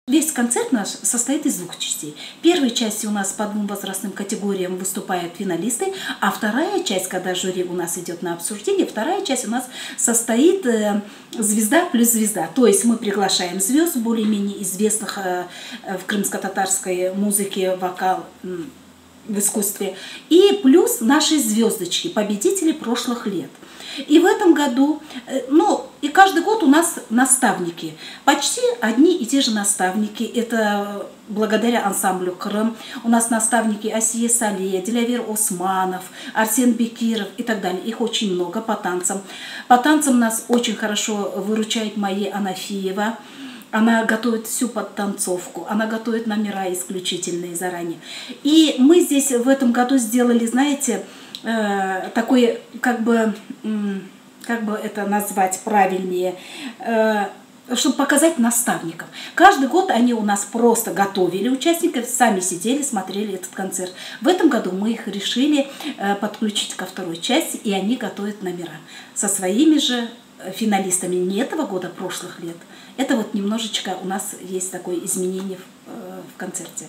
Весь концерт наш состоит из двух частей. В первой части у нас по двум возрастным категориям выступают финалисты, а вторая часть, когда жюри у нас идет на обсуждение, вторая часть у нас состоит звезда плюс звезда. То есть мы приглашаем звезд более-менее известных в крымско-татарской музыке, вокал, в искусстве, и плюс наши звездочки, победители прошлых лет. И в этом году, и каждый год у нас наставники, почти одни и те же наставники. Это благодаря ансамблю «Крым». У нас наставники Асия Салия, Дилявер Османов, Арсен Бекиров и так далее. Их очень много по танцам. По танцам нас очень хорошо выручает Майя Анафиева. Она готовит всю подтанцовку, она готовит номера исключительные заранее. И мы здесь в этом году сделали, знаете, такой, как бы это назвать правильнее, чтобы показать наставников. Каждый год они у нас просто готовили участников, сами сидели, смотрели этот концерт. В этом году мы их решили подключить ко второй части, и они готовят номера со своими же финалистами не этого года, прошлых лет. Это вот немножечко у нас есть такое изменение в концерте.